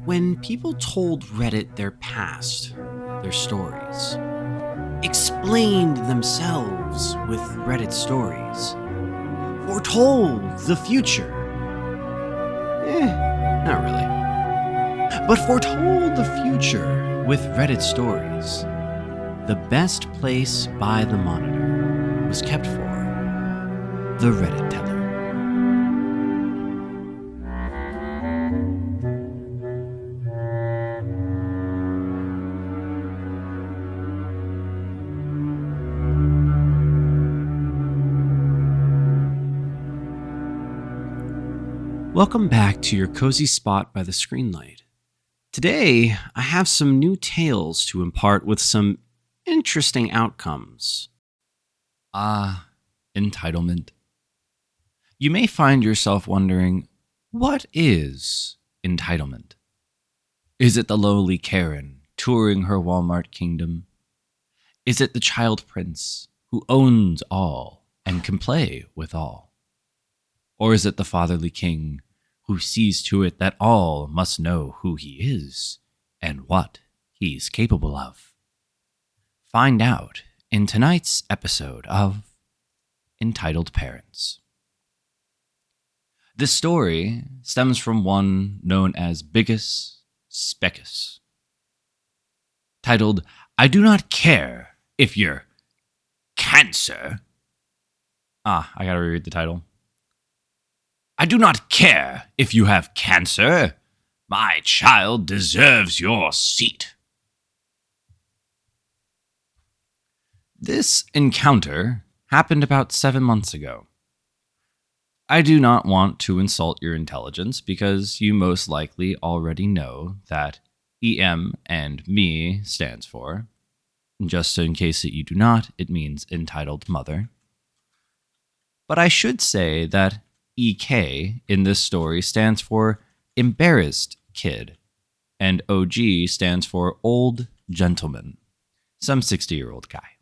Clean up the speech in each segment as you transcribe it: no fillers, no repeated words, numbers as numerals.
When people told Reddit their past, their stories, explained themselves with Reddit stories, foretold the future. Not really. But foretold the future with Reddit stories. The best place by the monitor was kept for the Reddit teller. Welcome back to your cozy spot by the screenlight. Today, I have some new tales to impart with some interesting outcomes. Entitlement. You may find yourself wondering, what is entitlement? Is it the lowly Karen touring her Walmart kingdom? Is it the child prince who owns all and can play with all? Or is it the fatherly king who sees to it that all must know who he is and what he's capable of? Find out in tonight's episode of Entitled Parents. This story stems from one known as Biggus Speckus, titled, "I Do Not Care If You're Cancer." I gotta reread the title. I do not care if you have cancer. My child deserves your seat. This encounter happened about 7 months ago. I do not want to insult your intelligence because you most likely already know that EM and me stands for. Just in case that you do not, it means entitled mother. But I should say that EK in this story stands for embarrassed kid, and OG stands for old gentleman, some 60-year-old guy.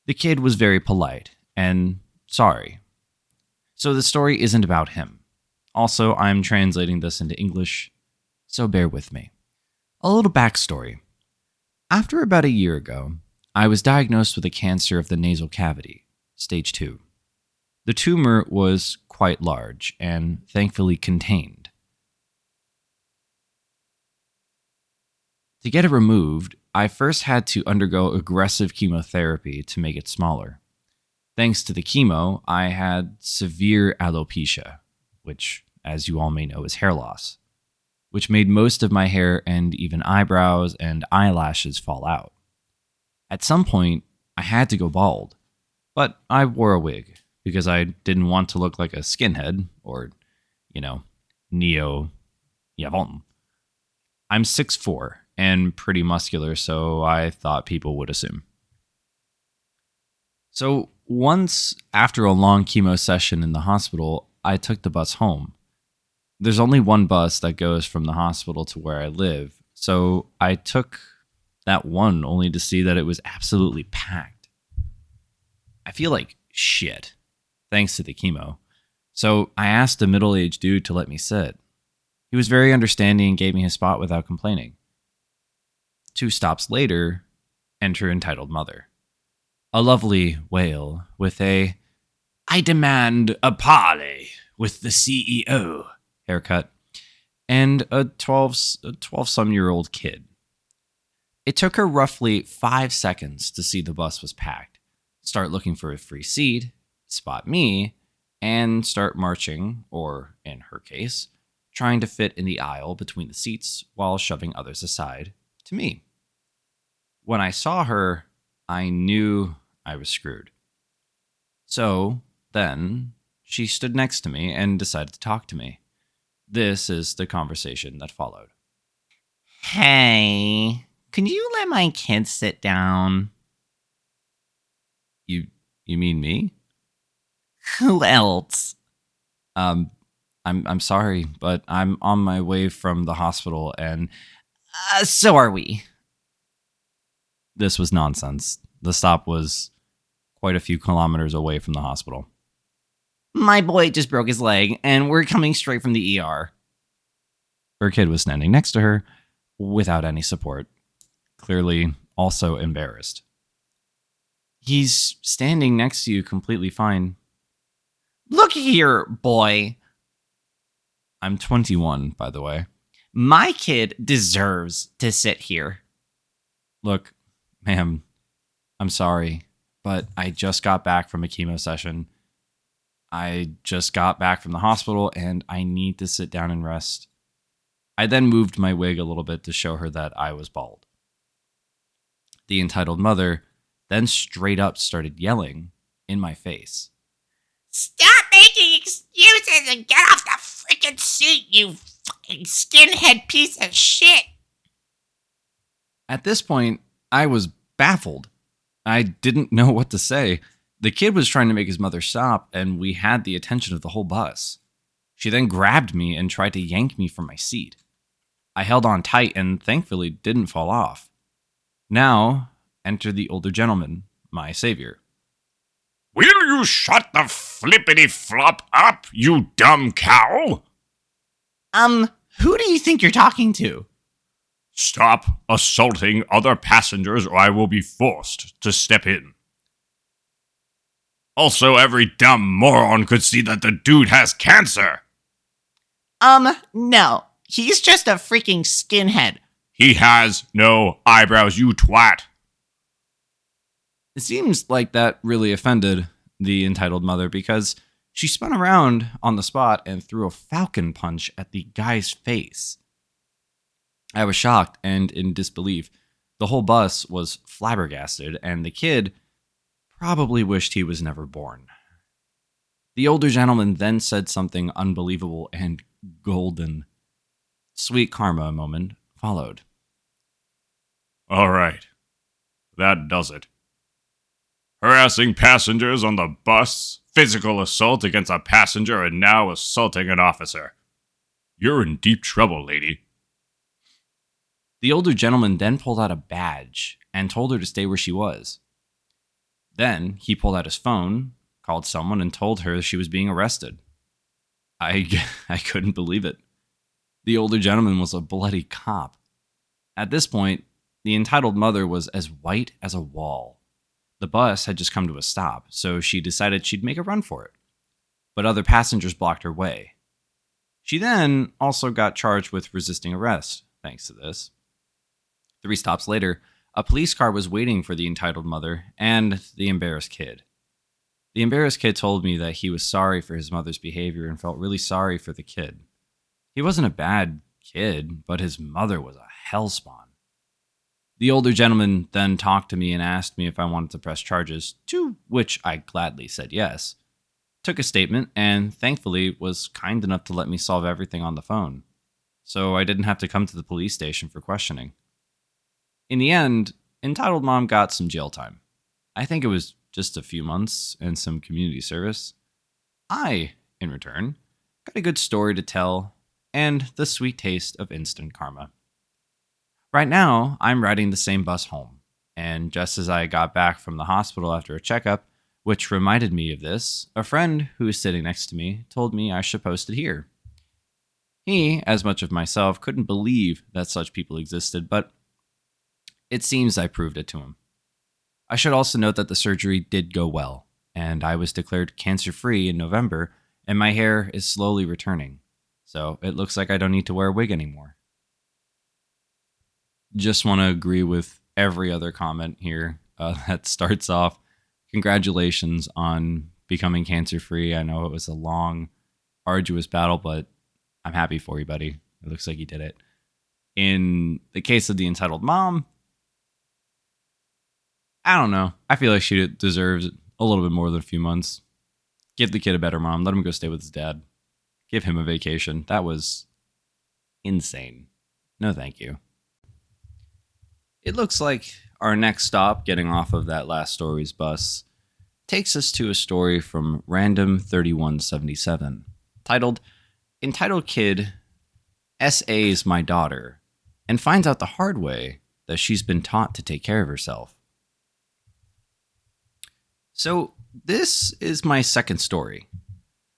The kid was very polite and sorry. So the story isn't about him. Also, I'm translating this into English, so bear with me. A little backstory. After about a year ago, I was diagnosed with a cancer of the nasal cavity, stage 2. The tumor was quite large and thankfully contained. To get it removed, I first had to undergo aggressive chemotherapy to make it smaller. Thanks to the chemo, I had severe alopecia, which, as you all may know, is hair loss, which made most of my hair and even eyebrows and eyelashes fall out. At some point, I had to go bald, but I wore a wig because I didn't want to look like a skinhead or, neo-Yavon. I'm 6'4" and pretty muscular, so I thought people would assume. So once, after a long chemo session in the hospital, I took the bus home. There's only one bus that goes from the hospital to where I live, so I took that one only to see that it was absolutely packed. I feel like shit, thanks to the chemo. So I asked a middle-aged dude to let me sit. He was very understanding and gave me his spot without complaining. 2 stops later, enter entitled mother. A lovely whale with a "I demand a parley with the CEO" haircut, and a 12-some-year-old kid. It took her roughly 5 seconds to see the bus was packed, start looking for a free seat, spot me, and start marching, or in her case, trying to fit in the aisle between the seats while shoving others aside to me. When I saw her, I knew I was screwed. So then she stood next to me and decided to talk to me. This is the conversation that followed. "Hey, can you let my kid sit down?" You mean me? "Who else?" I'm sorry, but I'm on my way from the hospital and So are we. this was nonsense. The stop was quite a few kilometers away from the hospital. My boy just broke his leg, and we're coming straight from the ER. Her kid was standing next to her without any support, clearly also embarrassed. He's standing next to you completely fine. Look here, boy. I'm 21, by the way. My kid deserves to sit here. Look, ma'am, I'm sorry, but I just got back from a chemo session. I just got back from the hospital and I need to sit down and rest. I then moved my wig a little bit to show her that I was bald. The entitled mother then straight up started yelling in my face. Stop making excuses and get off the freaking seat, you fucking skinhead piece of shit. At this point, I was baffled. I didn't know what to say. The kid was trying to make his mother stop, and we had the attention of the whole bus. She then grabbed me and tried to yank me from my seat. I held on tight and thankfully didn't fall off. Now, enter the older gentleman, my savior. Will you shut the flippity-flop up, you dumb cow? Who do you think you're talking to? Stop assaulting other passengers or I will be forced to step in. Also, every dumb moron could see that the dude has cancer. No. He's just a freaking skinhead. He has no eyebrows, you twat. It seems like that really offended the entitled mother because she spun around on the spot and threw a falcon punch at the guy's face. I was shocked and in disbelief. The whole bus was flabbergasted, and the kid probably wished he was never born. The older gentleman then said something unbelievable and golden. Sweet karma moment followed. All right. That does it. Harassing passengers on the bus, physical assault against a passenger, and now assaulting an officer. You're in deep trouble, lady. The older gentleman then pulled out a badge and told her to stay where she was. Then he pulled out his phone, called someone, and told her she was being arrested. I couldn't believe it. The older gentleman was a bloody cop. At this point, the entitled mother was as white as a wall. The bus had just come to a stop, so she decided she'd make a run for it. But other passengers blocked her way. She then also got charged with resisting arrest, thanks to this. 3 stops later, a police car was waiting for the entitled mother and the embarrassed kid. The embarrassed kid told me that he was sorry for his mother's behavior and felt really sorry for the kid. He wasn't a bad kid, but his mother was a hellspawn. The older gentleman then talked to me and asked me if I wanted to press charges, to which I gladly said yes. Took a statement and thankfully was kind enough to let me solve everything on the phone, so I didn't have to come to the police station for questioning. In the end, entitled mom got some jail time. I think it was just a few months and some community service. I, in return, got a good story to tell and the sweet taste of instant karma. Right now, I'm riding the same bus home, and just as I got back from the hospital after a checkup, which reminded me of this, a friend who is sitting next to me told me I should post it here. He, as much of myself, couldn't believe that such people existed, but it seems I proved it to him. I should also note that the surgery did go well, and I was declared cancer-free in November, and my hair is slowly returning, so it looks like I don't need to wear a wig anymore. Just want to agree with every other comment here that starts off, congratulations on becoming cancer-free. I know it was a long, arduous battle, but I'm happy for you, buddy. It looks like you did it. In the case of the entitled mom, I don't know. I feel like she deserves a little bit more than a few months. Give the kid a better mom. Let him go stay with his dad. Give him a vacation. That was insane. No, thank you. It looks like our next stop, getting off of that last story's bus, takes us to a story from Random 3177, titled Entitled Kid SA's My Daughter and finds out the hard way that she's been taught to take care of herself. So, this is my second story.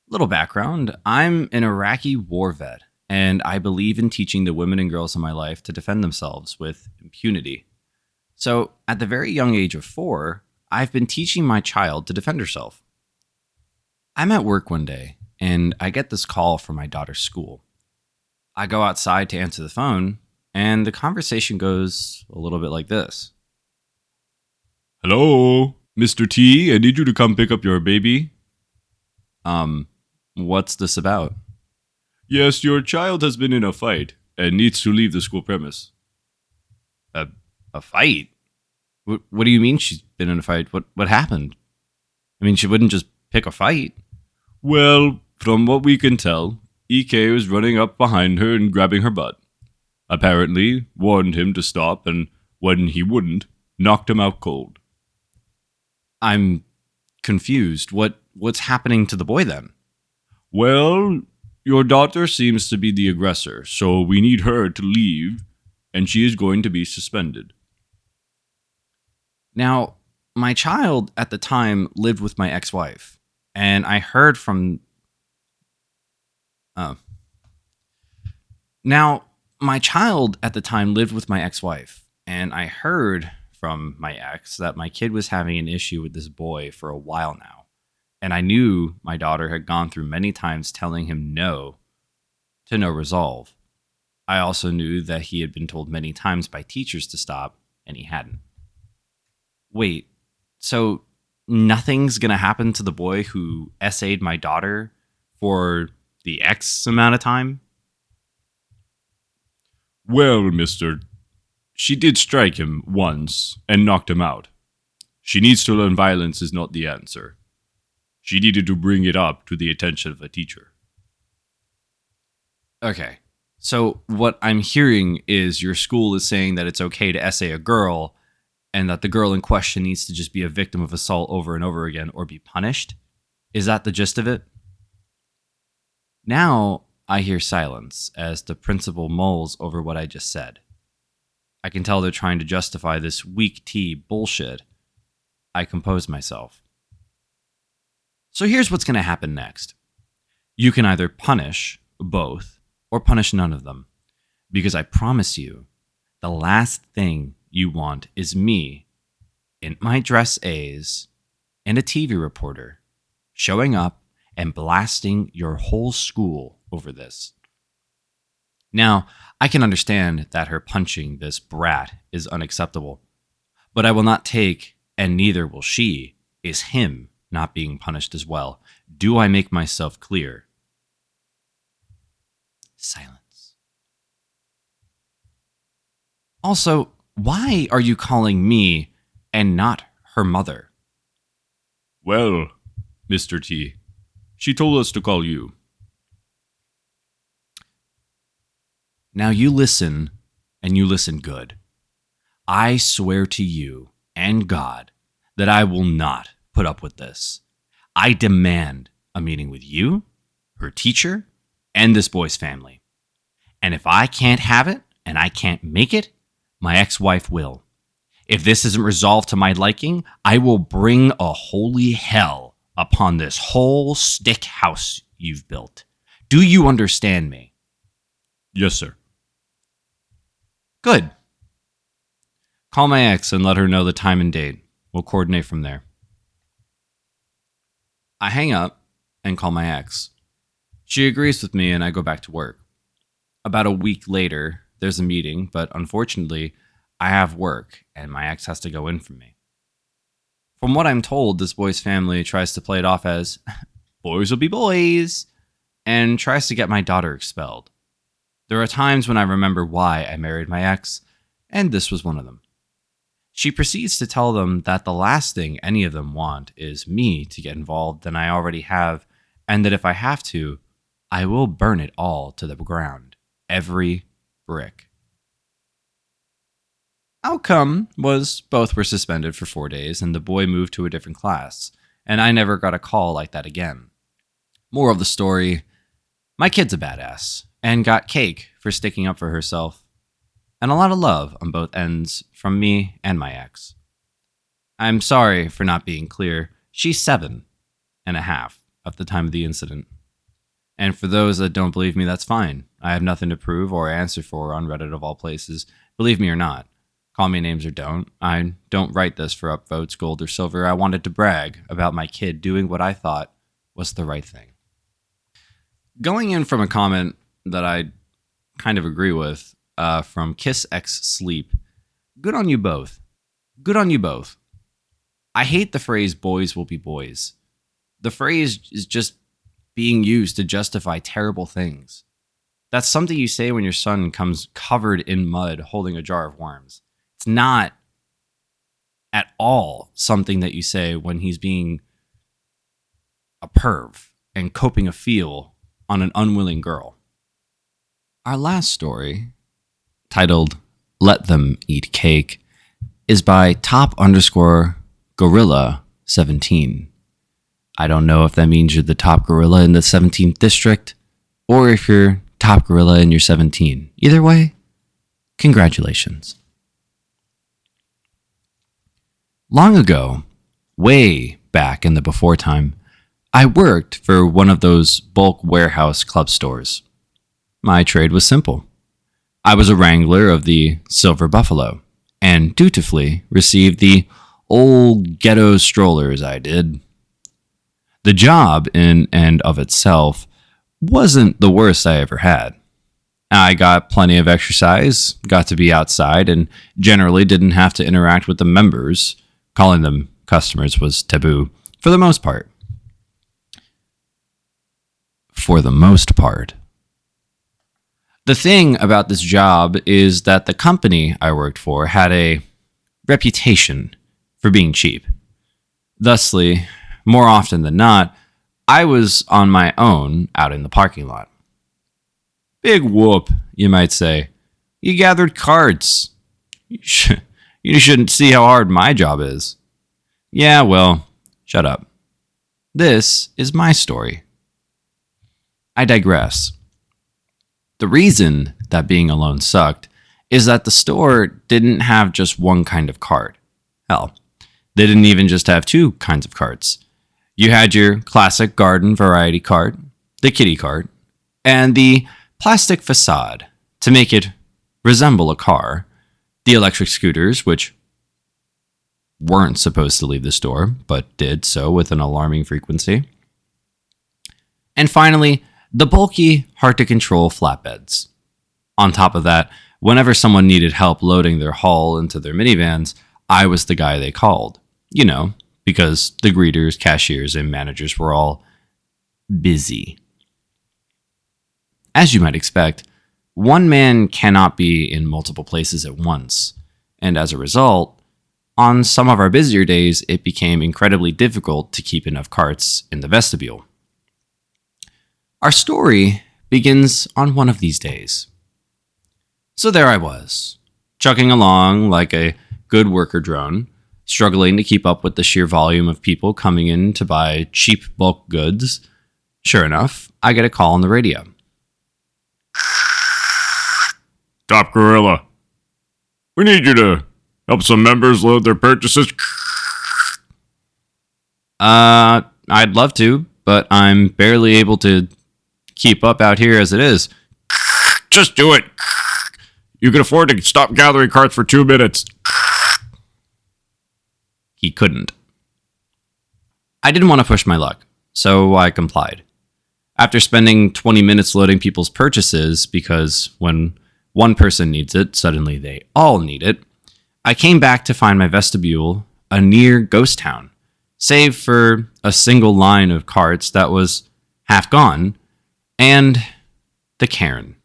Little background, I'm an Iraqi war vet, and I believe in teaching the women and girls in my life to defend themselves with impunity. So, at the very young age of 4, I've been teaching my child to defend herself. I'm at work one day, and I get this call from my daughter's school. I go outside to answer the phone, and the conversation goes a little bit like this. Hello, Mr. T, I need you to come pick up your baby. What's this about? Yes, your child has been in a fight and needs to leave the school premise. A fight? What do you mean she's been in a fight? What happened? I mean, she wouldn't just pick a fight. Well, from what we can tell, EK was running up behind her and grabbing her butt. Apparently, warned him to stop, and when he wouldn't, knocked him out cold. I'm confused. What's happening to the boy then? Well, your daughter seems to be the aggressor, so we need her to leave, and she is going to be suspended. Now, my child at the time lived with my ex-wife, and I heard from... Now, my child at the time lived with my ex-wife, and I heard from my ex that my kid was having an issue with this boy for a while now, and I knew my daughter had gone through many times telling him no to no resolve. I also knew that he had been told many times by teachers to stop, and he hadn't. Wait, so nothing's gonna happen to the boy who essayed my daughter for the X amount of time? Well, mister, she did strike him once and knocked him out. She needs to learn violence is not the answer. She needed to bring it up to the attention of a teacher. Okay, so what I'm hearing is your school is saying that it's okay to essay a girl and that the girl in question needs to just be a victim of assault over and over again or be punished? Is that the gist of it? Now I hear silence as the principal mulls over what I just said. I can tell they're trying to justify this weak tea bullshit. I compose myself. So here's what's going to happen next. You can either punish both or punish none of them, because I promise you, the last thing you want is me in my dress A's and a TV reporter showing up and blasting your whole school over this. Now, I can understand that her punching this brat is unacceptable, but I will not take, and neither will she, is him not being punished as well. Do I make myself clear? Silence. Also, why are you calling me and not her mother? Well, Mr. T, she told us to call you. Now you listen, and you listen good. I swear to you and God that I will not put up with this. I demand a meeting with you, her teacher, and this boy's family. And if I can't have it, and I can't make it, my ex-wife will. If this isn't resolved to my liking, I will bring a holy hell upon this whole stick house you've built. Do you understand me? Yes, sir. Good. Call my ex and let her know the time and date. We'll coordinate from there. I hang up and call my ex. She agrees with me and I go back to work. About a week later, there's a meeting, but unfortunately, I have work and my ex has to go in for me. From what I'm told, this boy's family tries to play it off as boys will be boys and tries to get my daughter expelled. There are times when I remember why I married my ex, and this was one of them. She proceeds to tell them that the last thing any of them want is me to get involved than I already have, and that if I have to, I will burn it all to the ground. Every brick. Outcome was both were suspended for 4 days, and the boy moved to a different class, and I never got a call like that again. Moral of the story, my kid's a badass, and got cake for sticking up for herself, and a lot of love on both ends from me and my ex. I'm sorry for not being clear. She's 7.5 at the time of the incident. And for those that don't believe me, that's fine. I have nothing to prove or answer for on Reddit of all places, believe me or not. Call me names or don't. I don't write this for upvotes, gold or silver. I wanted to brag about my kid doing what I thought was the right thing. Going in from a comment that I kind of agree with, from Kiss X Sleep. Good on you both. Good on you both. I hate the phrase boys will be boys. The phrase is just being used to justify terrible things. That's something you say when your son comes covered in mud holding a jar of worms. It's not at all something that you say when he's being a perv and coping a feel on an unwilling girl. Our last story, titled Let Them Eat Cake, is by top_gorilla17. I don't know if that means you're the top gorilla in the 17th district or if you're top gorilla in your 17. Either way, congratulations. Long ago, way back in the before time, I worked for one of those bulk warehouse club stores. My trade was simple. I was a wrangler of the Silver Buffalo, and dutifully received the old ghetto strollers I did. The job in and of itself wasn't the worst I ever had. I got plenty of exercise, got to be outside, and generally didn't have to interact with the members. Calling them customers was taboo, for the most part. For the most part. The thing about this job is that the company I worked for had a reputation for being cheap. Thusly, more often than not, I was on my own out in the parking lot. Big whoop, you might say. You gathered carts. You shouldn't see how hard my job is. Yeah, well, shut up. This is my story. I digress. The reason that being alone sucked is that the store didn't have just one kind of cart. Hell, they didn't even just have two kinds of carts. You had your classic garden variety cart, the kiddie cart, and the plastic facade to make it resemble a car, the electric scooters, which weren't supposed to leave the store, but did so with an alarming frequency. And finally, the bulky, hard-to-control flatbeds. On top of that, whenever someone needed help loading their haul into their minivans, I was the guy they called. You know, because the greeters, cashiers, and managers were all busy. As you might expect, one man cannot be in multiple places at once, and as a result, on some of our busier days, it became incredibly difficult to keep enough carts in the vestibule. Our story begins on one of these days. So there I was, chugging along like a good worker drone, struggling to keep up with the sheer volume of people coming in to buy cheap bulk goods. Sure enough, I get a call on the radio. Top Gorilla. We need you to help some members load their purchases. I'd love to, but I'm barely able to keep up out here as it is. Just do it. You can afford to stop gathering carts for 2 minutes. He couldn't. I didn't want to push my luck, so I complied. After spending 20 minutes loading people's purchases, because when one person needs it, suddenly they all need it, I came back to find my vestibule a near ghost town, save for a single line of carts that was half gone, and the Karen.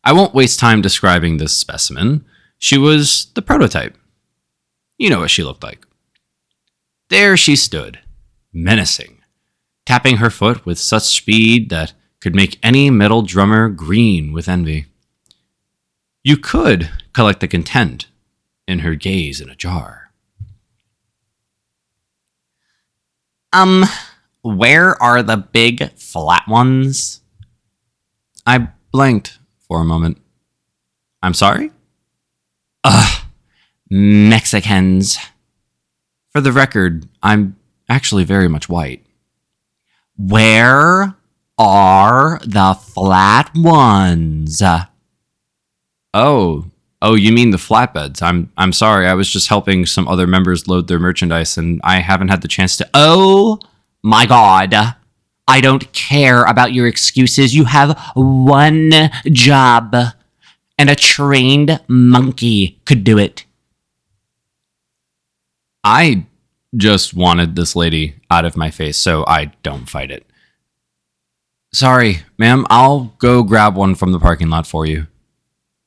I won't waste time describing this specimen. She was the prototype. You know what she looked like. There she stood, menacing, tapping her foot with such speed that could make any metal drummer green with envy. You could collect the content in her gaze in a jar. Where are the big flat ones? I blanked for a moment. I'm sorry? Mexicans. For the record, I'm actually very much white. Where are the flat ones. Oh, you mean the flatbeds. I'm sorry. I was just helping some other members load their merchandise and I haven't had the chance to. Oh my God. I don't care about your excuses. You have one job, and a trained monkey could do it. I just wanted this lady out of my face, so I don't fight it. Sorry, ma'am. I'll go grab one from the parking lot for you.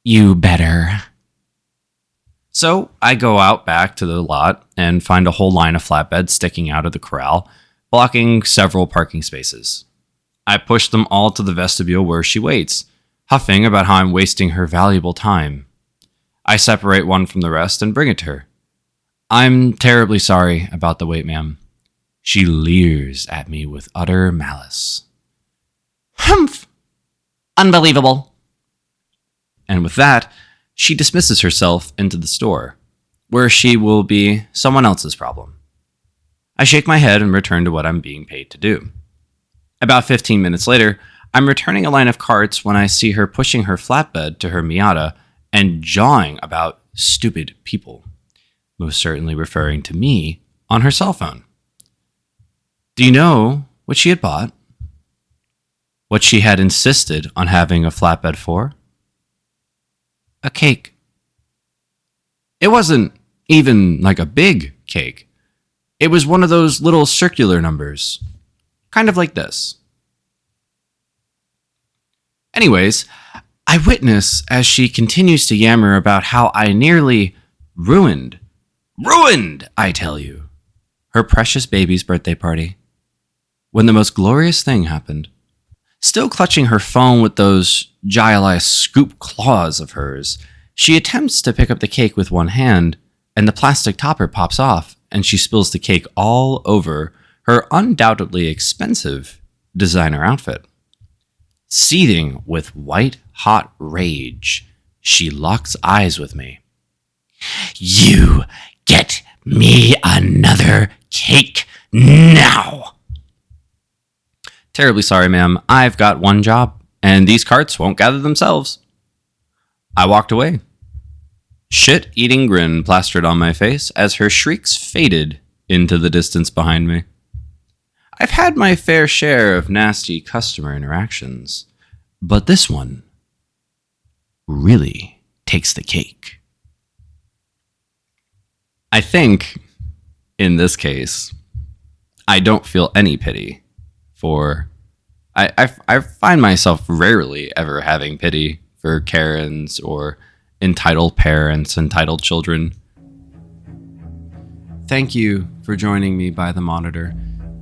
You better. So I go out back to the lot and find a whole line of flatbeds sticking out of the corral, blocking several parking spaces. I push them all to the vestibule where she waits, huffing about how I'm wasting her valuable time. I separate one from the rest and bring it to her. I'm terribly sorry about the wait, ma'am. She leers at me with utter malice. Humph! Unbelievable. And with that, she dismisses herself into the store, where she will be someone else's problem. I shake my head and return to what I'm being paid to do. About 15 minutes later, I'm returning a line of carts when I see her pushing her flatbed to her Miata and jawing about stupid people, most certainly referring to me on her cell phone. Do you know what she had bought? What she had insisted on having a flatbed for? A cake. It wasn't even like a big cake. It was one of those little circular numbers, kind of like this. Anyways, I witness as she continues to yammer about how I nearly ruined, I tell you, her precious baby's birthday party, when the most glorious thing happened. Still clutching her phone with those giant scoop claws of hers, she attempts to pick up the cake with one hand, and the plastic topper pops off, and she spills the cake all over her undoubtedly expensive designer outfit. Seething with white-hot rage, she locks eyes with me. You get me another cake now. Terribly sorry, ma'am. I've got one job, and these carts won't gather themselves. I walked away. Shit-eating grin plastered on my face as her shrieks faded into the distance behind me. I've had my fair share of nasty customer interactions, but this one really takes the cake. I think, in this case, I don't feel any pity for... I find myself rarely ever having pity for Karens or entitled parents, entitled children. Thank you for joining me by the monitor.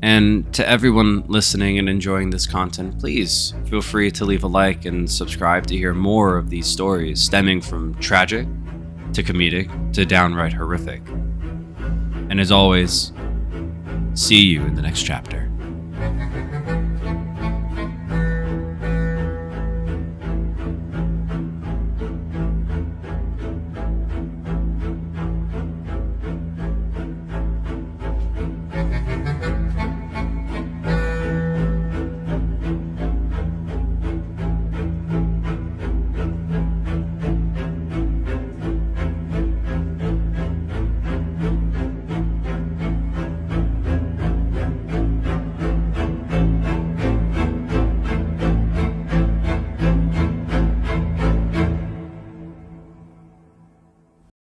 And to everyone listening and enjoying this content, please feel free to leave a like and subscribe to hear more of these stories stemming from tragic to comedic to downright horrific. And as always, see you in the next chapter.